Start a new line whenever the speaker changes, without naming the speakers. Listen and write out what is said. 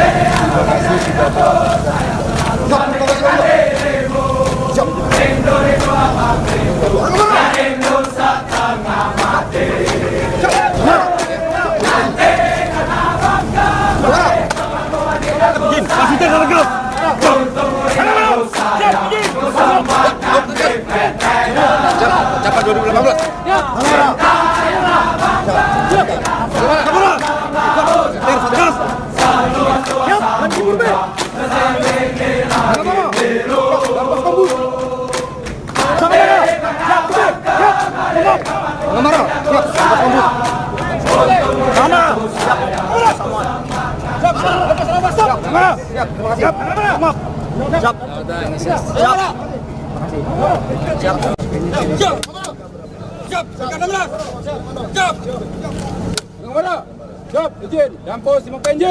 Terima kasih sudah Capai 2018. Siap, izin, dan pos 5 PNJ.